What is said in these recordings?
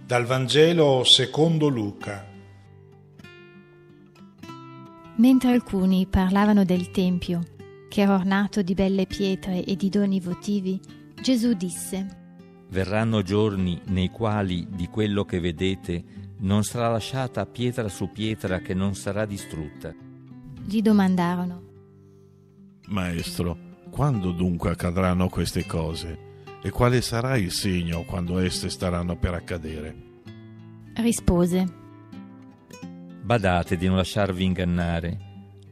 Dal Vangelo secondo Luca. Mentre alcuni parlavano del Tempio, che era ornato di belle pietre e di doni votivi, Gesù disse: Verranno giorni nei quali di quello che vedete non sarà lasciata pietra su pietra che non sarà distrutta. Gli domandarono: Maestro, quando dunque accadranno queste cose? E quale sarà il segno quando esse staranno per accadere? Rispose: Badate di non lasciarvi ingannare.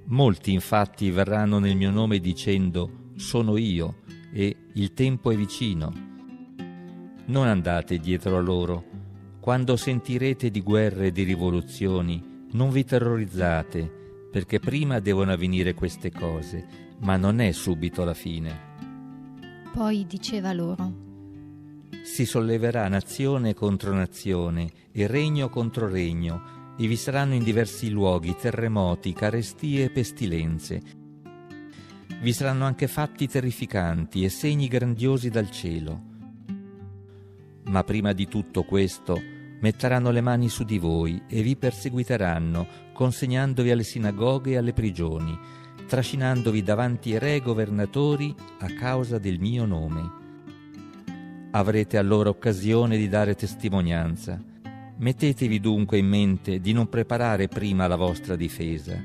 Molti infatti verranno nel mio nome dicendo: sono io, e il tempo è vicino. Non andate dietro a loro. Quando sentirete di guerre e di rivoluzioni, non vi terrorizzate, perché prima devono avvenire queste cose, ma non è subito la fine. Poi diceva loro: Si solleverà nazione contro nazione e regno contro regno, e vi saranno in diversi luoghi terremoti, carestie e pestilenze. Vi saranno anche fatti terrificanti e segni grandiosi dal cielo. Ma prima di tutto questo metteranno le mani su di voi e vi perseguiteranno, consegnandovi alle sinagoghe e alle prigioni, trascinandovi davanti ai re governatori a causa del mio nome. Avrete allora occasione di dare testimonianza. Mettetevi dunque in mente di non preparare prima la vostra difesa.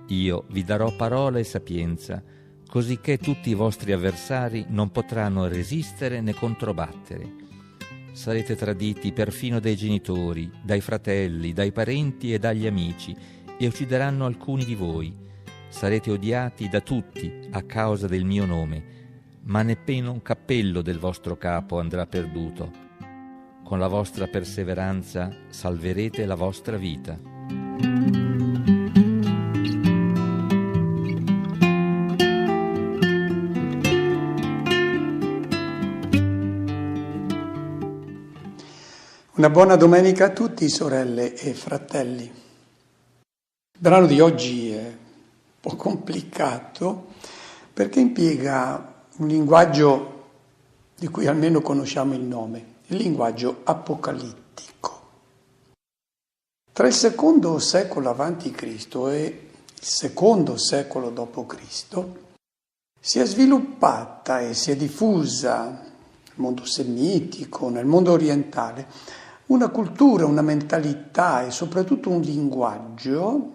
Io vi darò parola e sapienza, cosicché tutti i vostri avversari non potranno resistere né controbattere. Sarete traditi perfino dai genitori, dai fratelli, dai parenti e dagli amici, e uccideranno alcuni di voi. Sarete odiati da tutti a causa del mio nome, ma nemmeno un cappello del vostro capo andrà perduto. Con la vostra perseveranza salverete la vostra vita. Una buona domenica a tutti, sorelle e fratelli. Il brano di oggi è un po' complicato perché impiega un linguaggio di cui almeno conosciamo il nome, il linguaggio apocalittico. Tra il secondo secolo avanti Cristo e il secondo secolo dopo Cristo si è sviluppata e si è diffusa nel mondo semitico, nel mondo orientale, una cultura, una mentalità e soprattutto un linguaggio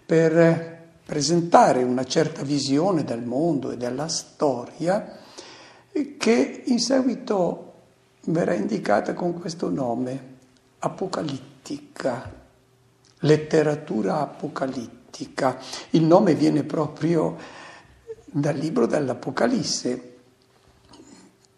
per presentare una certa visione del mondo e della storia che in seguito verrà indicata con questo nome, apocalittica, letteratura apocalittica. Il nome viene proprio dal libro dell'Apocalisse,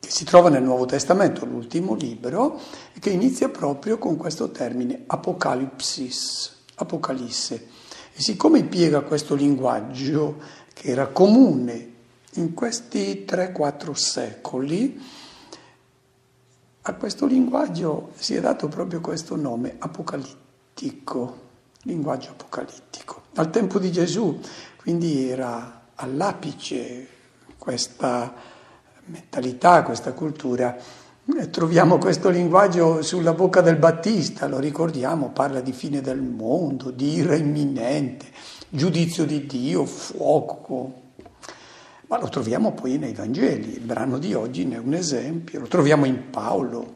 che si trova nel Nuovo Testamento, l'ultimo libro, e che inizia proprio con questo termine, apocalipsis, apocalisse. E siccome impiega questo linguaggio che era comune in questi 3-4 secoli, a questo linguaggio si è dato proprio questo nome, apocalittico, linguaggio apocalittico. Al tempo di Gesù, quindi era all'apice questa mentalità, questa cultura. Troviamo questo linguaggio sulla bocca del Battista, lo ricordiamo, parla di fine del mondo, di ira imminente, giudizio di Dio, fuoco. Ma lo troviamo poi nei Vangeli, il brano di oggi ne è un esempio, lo troviamo in Paolo.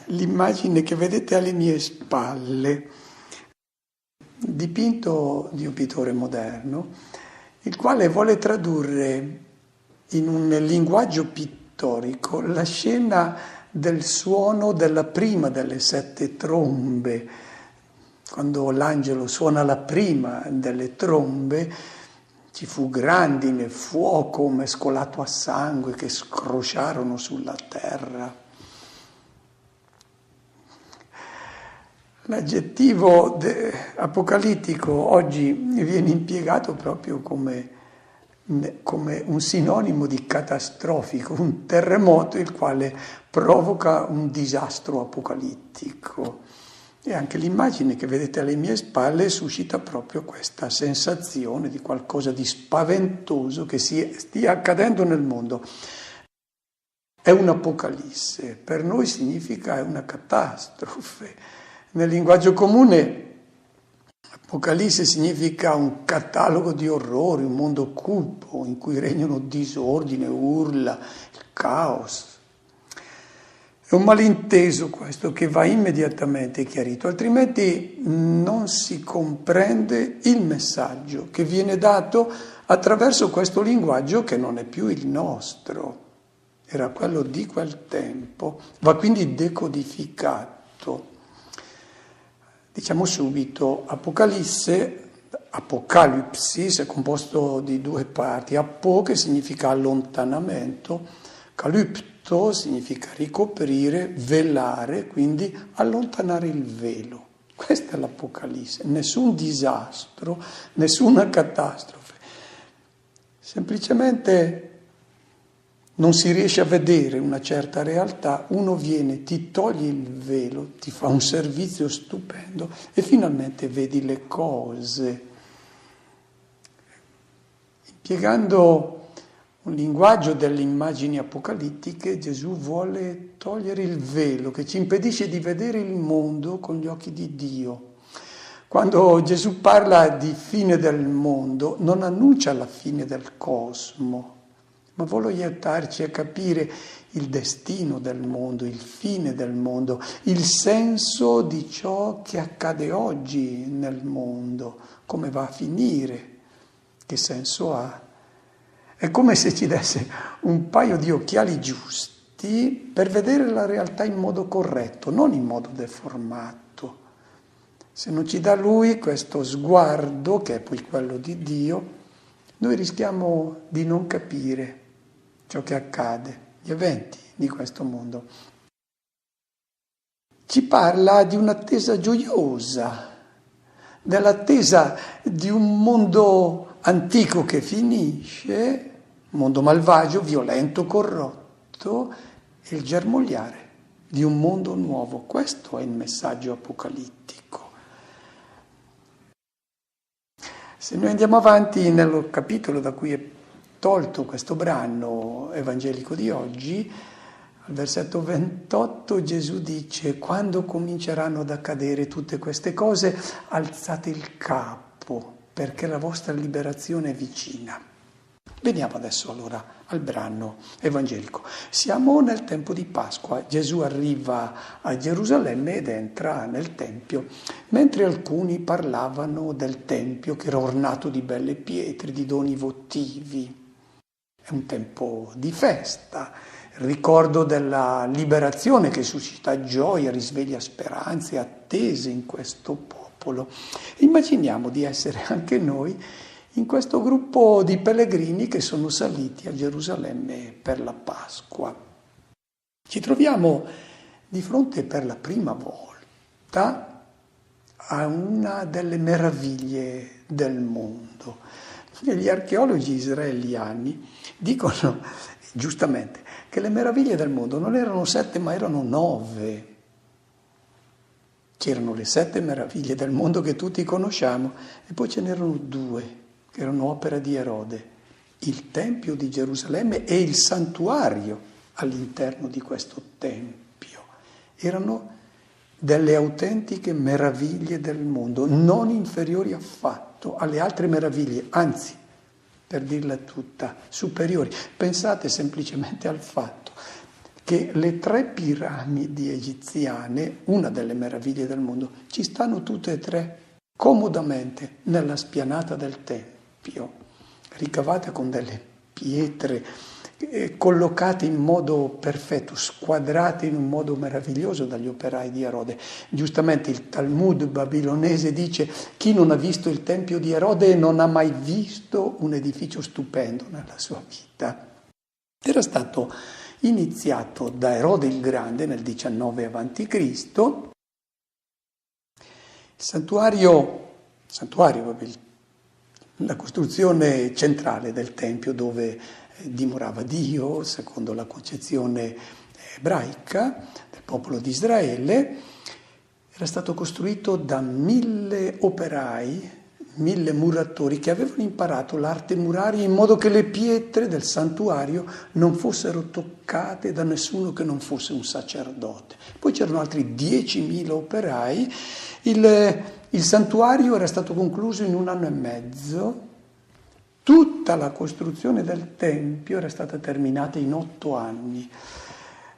L'immagine che vedete alle mie spalle, dipinto di un pittore moderno, il quale vuole tradurre in un linguaggio pittorico la scena del suono della prima delle 7 trombe. Quando l'angelo suona la prima delle trombe, ci fu grandine, fuoco mescolato a sangue che scrociarono sulla terra. L'aggettivo apocalittico oggi viene impiegato proprio come un sinonimo di catastrofico, un terremoto il quale provoca un disastro apocalittico. E anche l'immagine che vedete alle mie spalle suscita proprio questa sensazione di qualcosa di spaventoso che stia accadendo nel mondo. è un'apocalisse, per noi significa è una catastrofe. Nel linguaggio comune apocalisse significa un catalogo di orrori, un mondo cupo in cui regnano disordine, urla, il caos. È un malinteso questo che va immediatamente chiarito, altrimenti non si comprende il messaggio che viene dato attraverso questo linguaggio che non è più il nostro, era quello di quel tempo, va quindi decodificato. Diciamo subito, Apocalipsis è composto di due parti, apo che significa allontanamento, calypto significa ricoprire, velare, quindi allontanare il velo. Questa è l'Apocalisse, nessun disastro, nessuna catastrofe, semplicemente non si riesce a vedere una certa realtà, uno viene, ti toglie il velo, ti fa un servizio stupendo e finalmente vedi le cose. Impiegando un linguaggio delle immagini apocalittiche, Gesù vuole togliere il velo che ci impedisce di vedere il mondo con gli occhi di Dio. Quando Gesù parla di fine del mondo, non annuncia la fine del cosmo, ma vuole aiutarci a capire il destino del mondo, il fine del mondo, il senso di ciò che accade oggi nel mondo, come va a finire, che senso ha. È come se ci desse un paio di occhiali giusti per vedere la realtà in modo corretto, non in modo deformato. Se non ci dà Lui questo sguardo, che è poi quello di Dio, noi rischiamo di non capire ciò che accade, gli eventi di questo mondo. Ci parla di un'attesa gioiosa, dell'attesa di un mondo antico che finisce, un mondo malvagio, violento, corrotto, e il germogliare di un mondo nuovo. Questo è il messaggio apocalittico. Se noi andiamo avanti nel capitolo da cui è tolto questo brano evangelico di oggi, al versetto 28 Gesù dice: quando cominceranno ad accadere tutte queste cose, alzate il capo, perché la vostra liberazione è vicina. Veniamo adesso allora al brano evangelico. Siamo nel tempo di Pasqua, Gesù arriva a Gerusalemme ed entra nel Tempio, mentre alcuni parlavano del Tempio che era ornato di belle pietre, di doni votivi. È un tempo di festa, ricordo della liberazione che suscita gioia, risveglia speranze, attese in questo popolo. Immaginiamo di essere anche noi in questo gruppo di pellegrini che sono saliti a Gerusalemme per la Pasqua. Ci troviamo di fronte per la prima volta a una delle meraviglie del mondo. Gli archeologi israeliani dicono, giustamente, che le meraviglie del mondo non erano 7 ma erano 9. C'erano le 7 meraviglie del mondo che tutti conosciamo e poi ce n'erano 2 che erano opera di Erode, il Tempio di Gerusalemme e il santuario all'interno di questo Tempio. Erano delle autentiche meraviglie del mondo, non inferiori affatto alle altre meraviglie, anzi, per dirla tutta, superiori. Pensate semplicemente al fatto che le 3 piramidi egiziane, una delle meraviglie del mondo, ci stanno tutte e 3 comodamente nella spianata del Tempio, ricavate con delle pietre collocate in modo perfetto, squadrate in un modo meraviglioso dagli operai di Erode. Giustamente il Talmud babilonese dice: chi non ha visto il Tempio di Erode non ha mai visto un edificio stupendo nella sua vita. Era stato iniziato da Erode il Grande nel 19 a.C. Il santuario, la costruzione centrale del Tempio dove dimorava Dio, secondo la concezione ebraica del popolo di Israele, era stato costruito da 1000 operai 1000 muratori che avevano imparato l'arte muraria in modo che le pietre del santuario non fossero toccate da nessuno che non fosse un sacerdote. Poi c'erano altri 10.000 operai. Il santuario era stato concluso in 1 anno e mezzo. Tutta la costruzione del Tempio era stata terminata in 8 anni.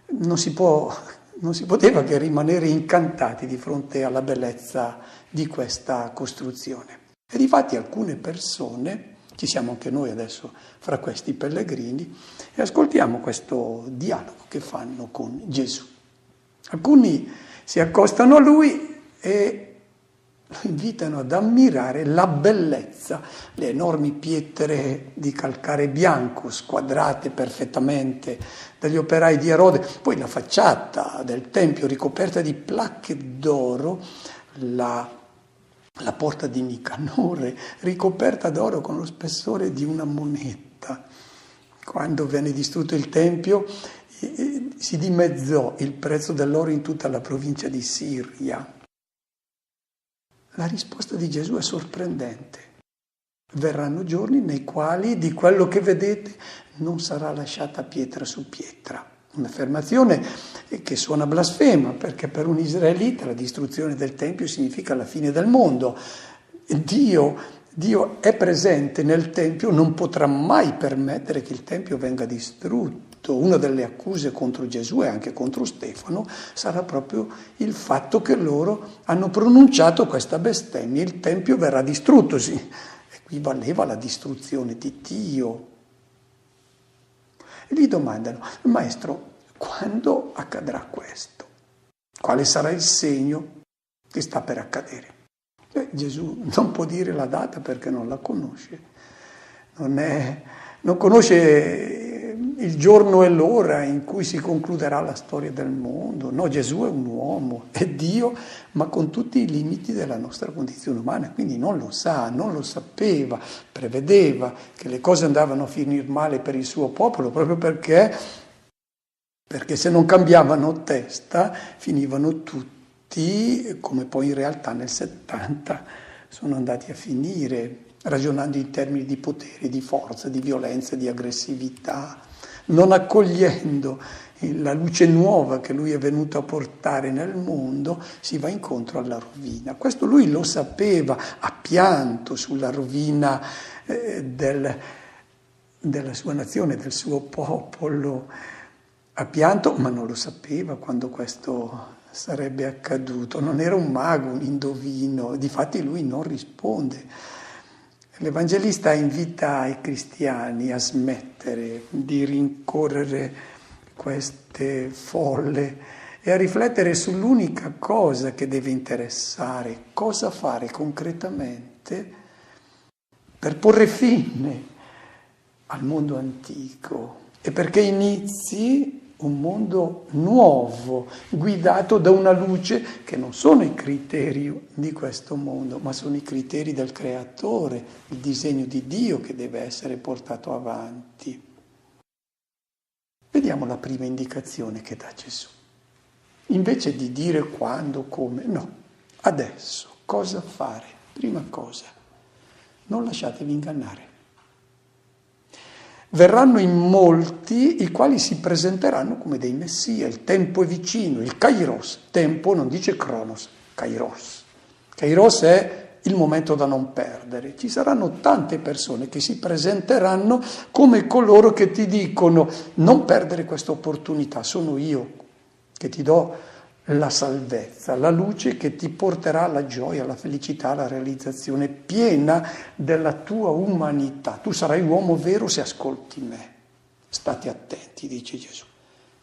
Non si poteva che rimanere incantati di fronte alla bellezza di questa costruzione. E difatti alcune persone, ci siamo anche noi adesso fra questi pellegrini, e ascoltiamo questo dialogo che fanno con Gesù. Alcuni si accostano a lui e lo invitano ad ammirare la bellezza, le enormi pietre di calcare bianco squadrate perfettamente dagli operai di Erode, poi la facciata del Tempio ricoperta di placche d'oro, la porta di Nicanore ricoperta d'oro con lo spessore di una moneta. Quando venne distrutto il Tempio si dimezzò il prezzo dell'oro in tutta la provincia di Siria. La risposta di Gesù è sorprendente. Verranno giorni nei quali di quello che vedete non sarà lasciata pietra su pietra. Un'affermazione che suona blasfema, perché per un israelita la distruzione del Tempio significa la fine del mondo. Dio è presente nel Tempio, non potrà mai permettere che il Tempio venga distrutto. Una delle accuse contro Gesù e anche contro Stefano sarà proprio il fatto che loro hanno pronunciato questa bestemmia: il Tempio verrà distrutto, sì, equivaleva alla distruzione di Dio. E gli domandano: Maestro, quando accadrà questo? Quale sarà il segno che sta per accadere? Gesù non può dire la data perché non la conosce, non conosce il giorno e l'ora in cui si concluderà la storia del mondo. No, Gesù è un uomo, è Dio, ma con tutti i limiti della nostra condizione umana, quindi non lo sa, non lo sapeva, prevedeva che le cose andavano a finire male per il suo popolo, proprio perché se non cambiavano testa finivano tutti, come poi in realtà nel 70 sono andati a finire, ragionando in termini di potere, di forza, di violenza, di aggressività, non accogliendo la luce nuova che lui è venuto a portare nel mondo, si va incontro alla rovina. Questo lui lo sapeva, ha pianto sulla rovina della sua nazione, del suo popolo, ha pianto, ma non lo sapeva quando questo sarebbe accaduto. Non era un mago, un indovino, difatti lui non risponde. L'Evangelista invita i cristiani a smettere di rincorrere queste folle e a riflettere sull'unica cosa che deve interessare: cosa fare concretamente per porre fine al mondo antico e perché inizi un mondo nuovo, guidato da una luce che non sono i criteri di questo mondo, ma sono i criteri del Creatore, il disegno di Dio che deve essere portato avanti. Vediamo la prima indicazione che dà Gesù. Invece di dire quando, come, no, adesso, cosa fare? Prima cosa, non lasciatevi ingannare. Verranno in molti i quali si presenteranno come dei messia, il tempo è vicino, il kairos, tempo non dice cronos, kairos. Kairos è il momento da non perdere. Ci saranno tante persone che si presenteranno come coloro che ti dicono: non perdere questa opportunità, sono io che ti do la salvezza, la luce che ti porterà alla gioia, alla felicità, alla realizzazione piena della tua umanità. Tu sarai uomo vero se ascolti me. State attenti, dice Gesù.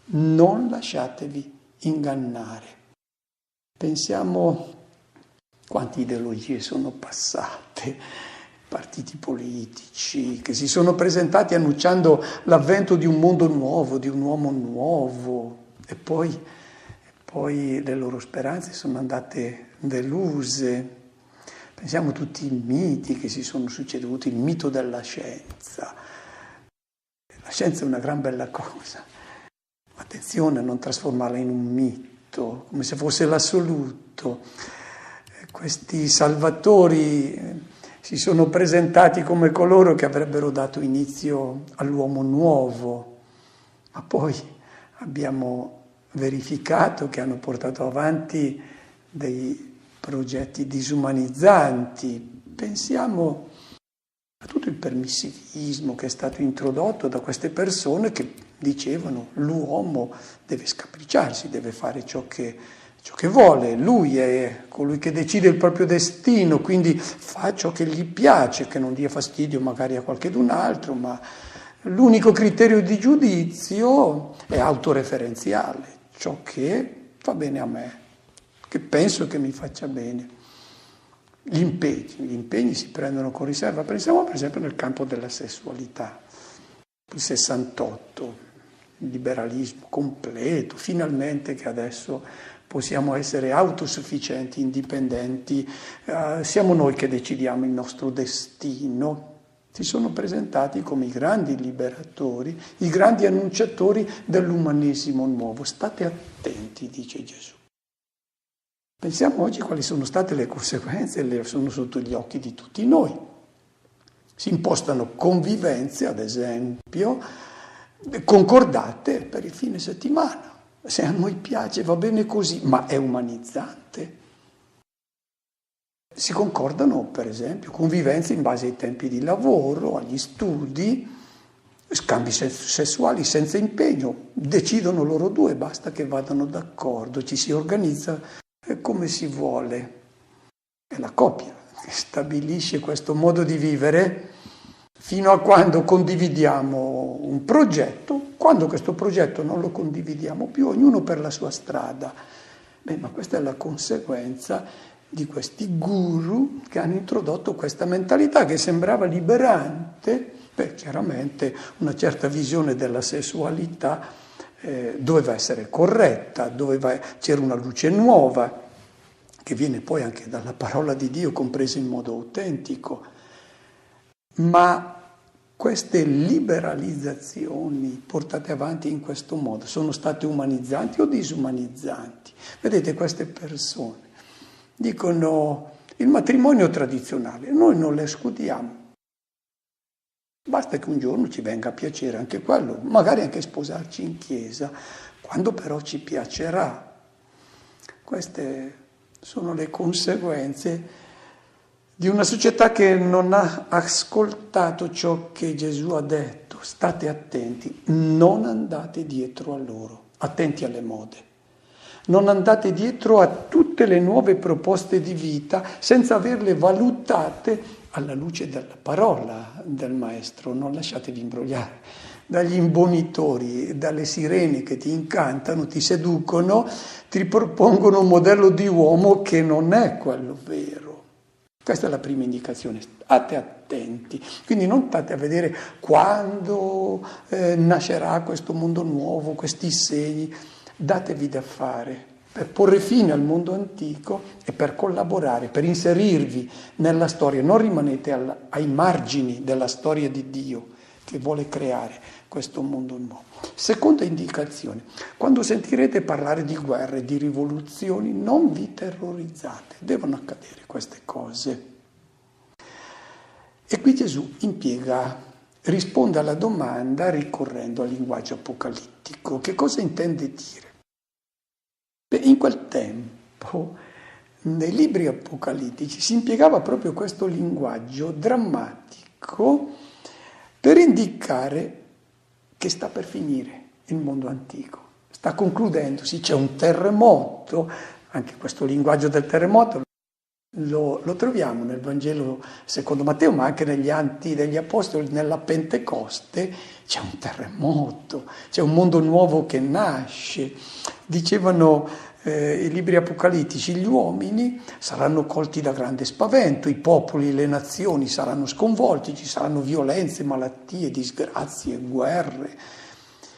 Non lasciatevi ingannare. Pensiamo quante ideologie sono passate, partiti politici che si sono presentati annunciando l'avvento di un mondo nuovo, di un uomo nuovo, e poi le loro speranze sono andate deluse. Pensiamo a tutti i miti che si sono succeduti, il mito della scienza. La scienza è una gran bella cosa. Attenzione a non trasformarla in un mito, come se fosse l'assoluto. Questi salvatori si sono presentati come coloro che avrebbero dato inizio all'uomo nuovo, ma poi abbiamo verificato che hanno portato avanti dei progetti disumanizzanti. Pensiamo a tutto il permissivismo che è stato introdotto da queste persone che dicevano l'uomo deve scapricciarsi, deve fare ciò che vuole, lui è colui che decide il proprio destino, quindi fa ciò che gli piace, che non dia fastidio magari a qualcun altro, ma l'unico criterio di giudizio è autoreferenziale, ciò che fa bene a me, che penso che mi faccia bene. Gli impegni si prendono con riserva, pensiamo per esempio nel campo della sessualità, il 68, il liberalismo completo, finalmente che adesso possiamo essere autosufficienti, indipendenti, siamo noi che decidiamo il nostro destino. Si sono presentati come i grandi liberatori, i grandi annunciatori dell'umanesimo nuovo. State attenti, dice Gesù. Pensiamo oggi quali sono state le conseguenze, sono sotto gli occhi di tutti noi. Si impostano convivenze, ad esempio, concordate per il fine settimana. Se a noi piace va bene così, ma è umanizzante. Si concordano, per esempio, convivenze in base ai tempi di lavoro, agli studi, scambi sessuali senza impegno. Decidono loro due, basta che vadano d'accordo, ci si organizza come si vuole. È la coppia che stabilisce questo modo di vivere fino a quando condividiamo un progetto. Quando questo progetto non lo condividiamo più, ognuno per la sua strada. Ma questa è la conseguenza di questi guru che hanno introdotto questa mentalità che sembrava liberante. Chiaramente una certa visione della sessualità doveva essere corretta, c'era una luce nuova che viene poi anche dalla parola di Dio compresa in modo autentico. Ma queste liberalizzazioni portate avanti in questo modo sono state umanizzanti o disumanizzanti? Vedete, queste persone dicono il matrimonio tradizionale, noi non le escludiamo. Basta che un giorno ci venga a piacere anche quello, magari anche sposarci in chiesa, quando però ci piacerà. Queste sono le conseguenze di una società che non ha ascoltato ciò che Gesù ha detto. State attenti, non andate dietro a loro, attenti alle mode. Non andate dietro a tutte le nuove proposte di vita senza averle valutate alla luce della parola del Maestro. Non lasciatevi imbrogliare dagli imbonitori, dalle sirene che ti incantano, ti seducono, ti propongono un modello di uomo che non è quello vero. Questa è la prima indicazione, state attenti. Quindi non state a vedere quando nascerà questo mondo nuovo, questi segni. Datevi da fare per porre fine al mondo antico e per collaborare, per inserirvi nella storia. Non rimanete ai margini della storia di Dio che vuole creare questo mondo nuovo. Seconda indicazione, quando sentirete parlare di guerre, di rivoluzioni, non vi terrorizzate, devono accadere queste cose. E qui Gesù risponde alla domanda ricorrendo al linguaggio apocalittico. Che cosa intende dire? In quel tempo, nei libri apocalittici, si impiegava proprio questo linguaggio drammatico per indicare che sta per finire il mondo antico, sta concludendosi, c'è un terremoto, anche questo linguaggio del terremoto lo troviamo nel Vangelo secondo Matteo, ma anche negli Atti degli Apostoli, nella Pentecoste c'è un terremoto, c'è un mondo nuovo che nasce. Dicevano i libri apocalittici, gli uomini saranno colti da grande spavento, i popoli, le nazioni saranno sconvolti, ci saranno violenze, malattie, disgrazie, guerre.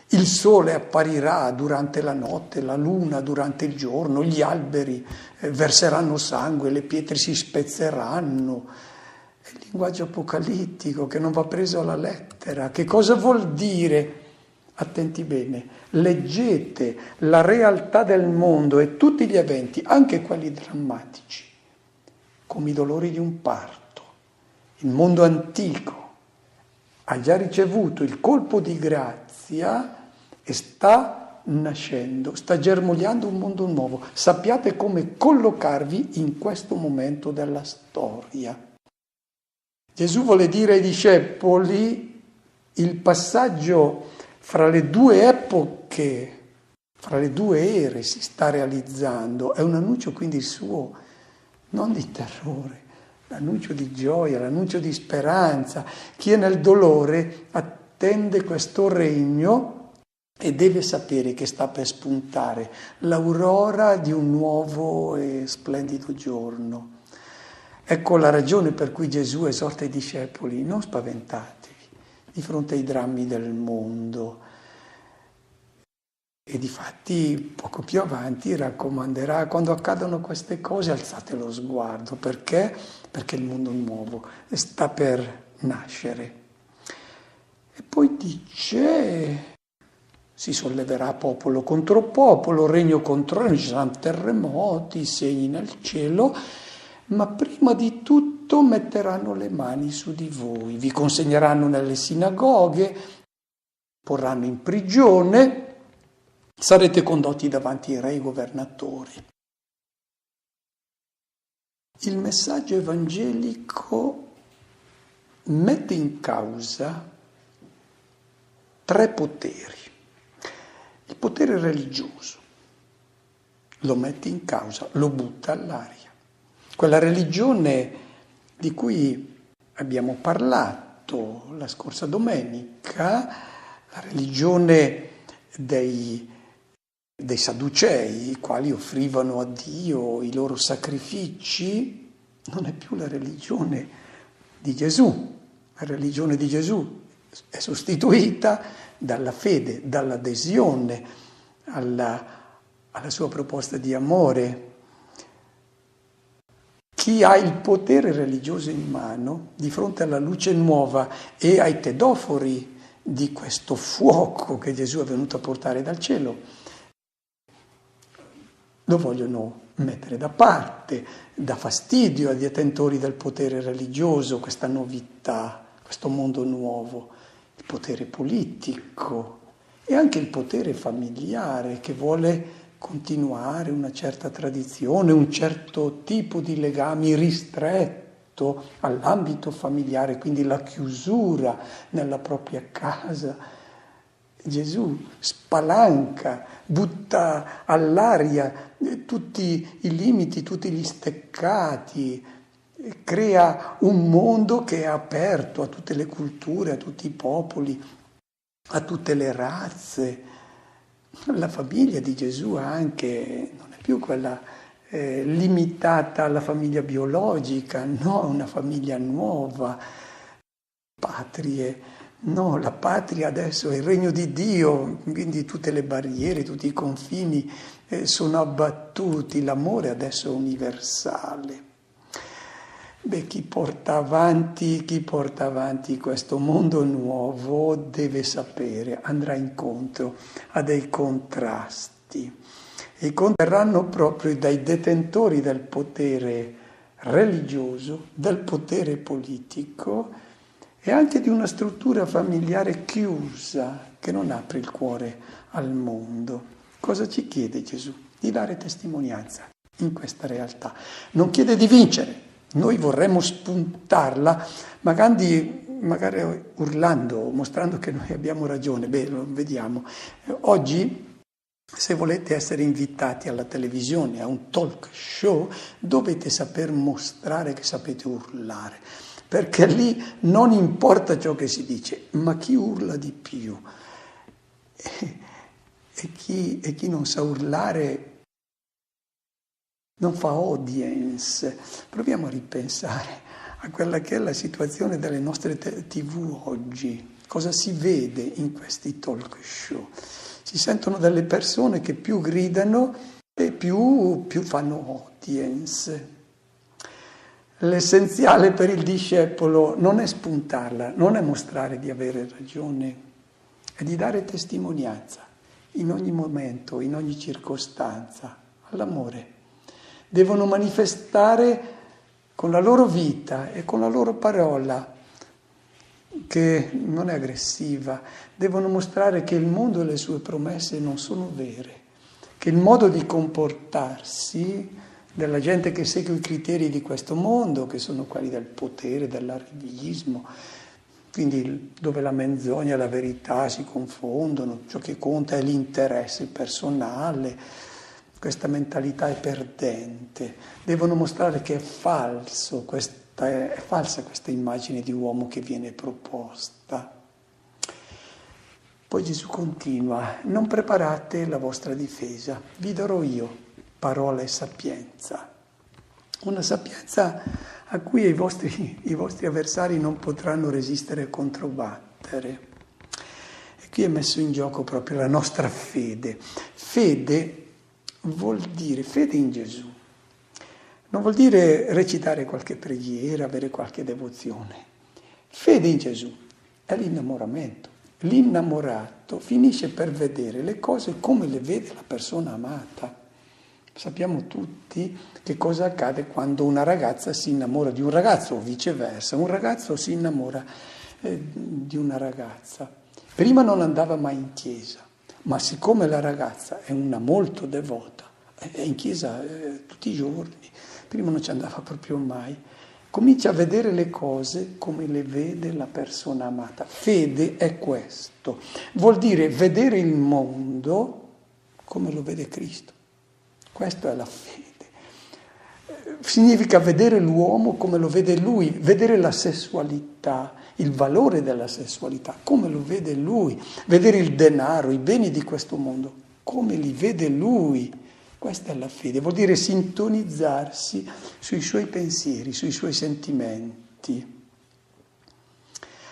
Il sole apparirà durante la notte, la luna durante il giorno, gli alberi verseranno sangue, le pietre si spezzeranno. È il linguaggio apocalittico che non va preso alla lettera. Che cosa vuol dire? Attenti bene, leggete la realtà del mondo e tutti gli eventi, anche quelli drammatici, come i dolori di un parto, il mondo antico ha già ricevuto il colpo di grazia e sta nascendo, sta germogliando un mondo nuovo. Sappiate come collocarvi in questo momento della storia. Gesù vuole dire ai discepoli il passaggio fra le due epoche, fra le due ere si sta realizzando. È un annuncio quindi suo, non di terrore, l'annuncio di gioia, l'annuncio di speranza. Chi è nel dolore attende questo regno e deve sapere che sta per spuntare l'aurora di un nuovo e splendido giorno. Ecco la ragione per cui Gesù esorta i discepoli: non spaventatevi di fronte ai drammi del mondo. E difatti poco più avanti raccomanderà: quando accadono queste cose alzate lo sguardo. Perché? Perché il mondo nuovo sta per nascere. E poi dice: si solleverà popolo contro popolo, regno contro regno, ci saranno terremoti, segni nel cielo, ma prima di tutto metteranno le mani su di voi, vi consegneranno nelle sinagoghe, porranno in prigione, sarete condotti davanti ai re e ai governatori. Il messaggio evangelico mette in causa 3 poteri. Il potere religioso lo mette in causa, lo butta all'aria. Quella religione di cui abbiamo parlato la scorsa domenica, la religione dei Sadducei, i quali offrivano a Dio i loro sacrifici, non è più la religione di Gesù. La religione di Gesù è sostituita dalla fede, dall'adesione alla sua proposta di amore. Chi ha il potere religioso in mano, di fronte alla luce nuova e ai tedofori di questo fuoco che Gesù è venuto a portare dal cielo, lo vogliono mettere da parte, dà fastidio ai detentori del potere religioso, questa novità, questo mondo nuovo, il potere politico e anche il potere familiare che vuole continuare una certa tradizione, un certo tipo di legami ristretto all'ambito familiare, quindi la chiusura nella propria casa. Gesù spalanca, butta all'aria tutti i limiti, tutti gli steccati, crea un mondo che è aperto a tutte le culture, a tutti i popoli, a tutte le razze. La famiglia di Gesù anche non è più quella limitata alla famiglia biologica, no, una famiglia nuova, patrie, no, la patria adesso è il regno di Dio, quindi tutte le barriere, tutti i confini sono abbattuti, l'amore adesso è universale. Chi porta avanti questo mondo nuovo deve sapere, andrà incontro a dei contrasti. E i contrasti verranno proprio dai detentori del potere religioso, del potere politico e anche di una struttura familiare chiusa che non apre il cuore al mondo. Cosa ci chiede Gesù? Di dare testimonianza in questa realtà. Non chiede di vincere. Noi vorremmo spuntarla, magari urlando, mostrando che noi abbiamo ragione. Lo vediamo. Oggi, se volete essere invitati alla televisione, a un talk show, dovete saper mostrare che sapete urlare, perché lì non importa ciò che si dice, ma chi urla di più. E chi non sa urlare non fa audience. Proviamo a ripensare a quella che è la situazione delle nostre TV oggi. Cosa si vede in questi talk show? Si sentono delle persone che più gridano e più fanno audience. L'essenziale per il discepolo non è spuntarla, non è mostrare di avere ragione, è di dare testimonianza in ogni momento, in ogni circostanza, all'amore. Devono manifestare con la loro vita e con la loro parola, che non è aggressiva, devono mostrare che il mondo e le sue promesse non sono vere, che il modo di comportarsi della gente che segue i criteri di questo mondo, che sono quelli del potere, dell'arrivismo, quindi dove la menzogna e la verità si confondono, ciò che conta è l'interesse personale, questa mentalità è perdente, devono mostrare che è falsa questa immagine di uomo che viene proposta. Poi Gesù continua: non preparate la vostra difesa, vi darò io parola e sapienza. Una sapienza a cui i vostri avversari non potranno resistere e controbattere. E qui è messo in gioco proprio la nostra fede. Fede vuol dire fede in Gesù. Non vuol dire recitare qualche preghiera, avere qualche devozione. Fede in Gesù è l'innamoramento. L'innamorato finisce per vedere le cose come le vede la persona amata. Sappiamo tutti che cosa accade quando una ragazza si innamora di un ragazzo o viceversa. Un ragazzo si innamora di una ragazza. Prima non andava mai in chiesa, ma siccome la ragazza è una molto devota, è in chiesa tutti i giorni, prima non ci andava proprio mai, comincia a vedere le cose come le vede la persona amata. Fede è questo, vuol dire vedere il mondo come lo vede Cristo. Questa è la fede. Significa vedere l'uomo come lo vede lui, vedere la sessualità, il valore della sessualità, come lo vede lui, vedere il denaro, i beni di questo mondo, come li vede lui. Questa è la fede, vuol dire sintonizzarsi sui suoi pensieri, sui suoi sentimenti.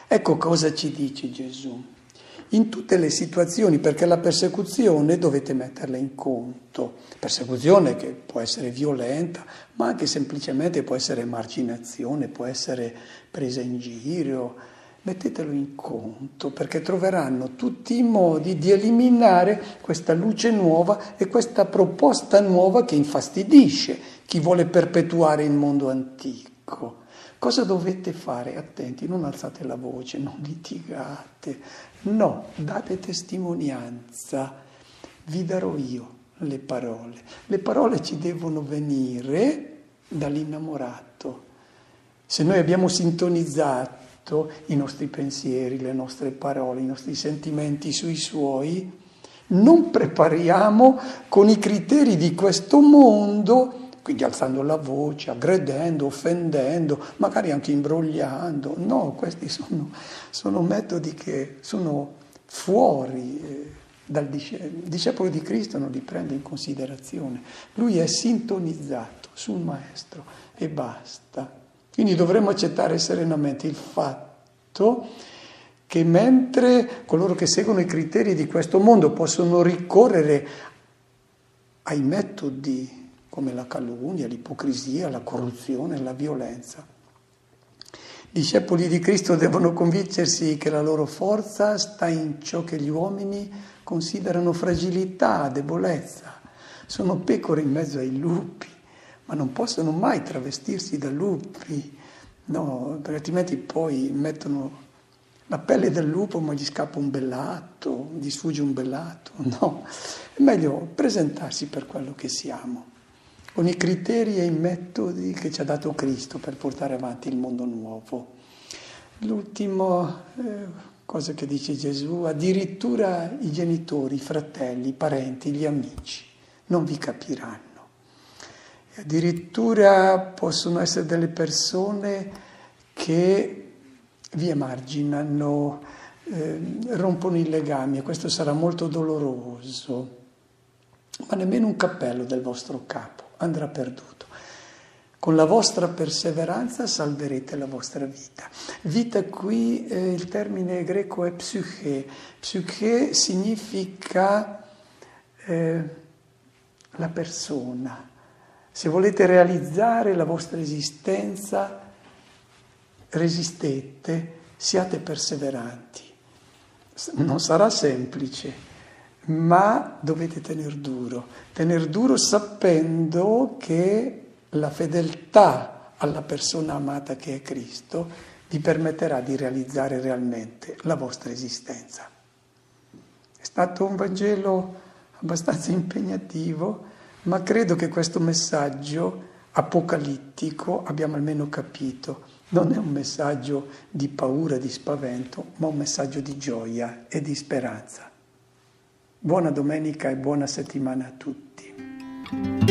Ecco cosa ci dice Gesù. In tutte le situazioni, perché la persecuzione dovete metterla in conto. Persecuzione che può essere violenta, ma anche semplicemente può essere emarginazione, può essere presa in giro. Mettetelo in conto, perché troveranno tutti i modi di eliminare questa luce nuova e questa proposta nuova che infastidisce chi vuole perpetuare il mondo antico. Cosa dovete fare? Attenti, non alzate la voce, non litigate, no, date testimonianza, vi darò io le parole. Le parole ci devono venire dall'innamorato. Se noi abbiamo sintonizzato i nostri pensieri, le nostre parole, i nostri sentimenti sui suoi, non prepariamo con i criteri di questo mondo, quindi alzando la voce, aggredendo, offendendo, magari anche imbrogliando. No, questi sono metodi che sono fuori dal discepolo di Cristo, non li prende in considerazione. Lui è sintonizzato sul Maestro e basta. Quindi dovremmo accettare serenamente il fatto che mentre coloro che seguono i criteri di questo mondo possono ricorrere ai metodi come la calunnia, l'ipocrisia, la corruzione, la violenza, i discepoli di Cristo devono convincersi che la loro forza sta in ciò che gli uomini considerano fragilità, debolezza. Sono pecore in mezzo ai lupi, ma non possono mai travestirsi da lupi, no, perché altrimenti poi mettono la pelle del lupo ma gli scappa un bellato, gli sfugge un bellato. No, è meglio presentarsi per quello che siamo, con i criteri e i metodi che ci ha dato Cristo per portare avanti il mondo nuovo. L'ultima cosa che dice Gesù: addirittura i genitori, i fratelli, i parenti, gli amici non vi capiranno. E addirittura possono essere delle persone che vi emarginano, rompono i legami, e questo sarà molto doloroso, ma nemmeno un cappello del vostro capo andrà perduto. Con la vostra perseveranza salverete la vostra vita. Vita qui, il termine greco è psyche. Psyche significa la persona. Se volete realizzare la vostra esistenza, resistete, siate perseveranti. Non sarà semplice, ma dovete tener duro sapendo che la fedeltà alla persona amata che è Cristo, vi permetterà di realizzare realmente la vostra esistenza. È stato un Vangelo abbastanza impegnativo, ma credo che questo messaggio apocalittico, abbiamo almeno capito, non è un messaggio di paura, di spavento, ma un messaggio di gioia e di speranza. Buona domenica e buona settimana a tutti.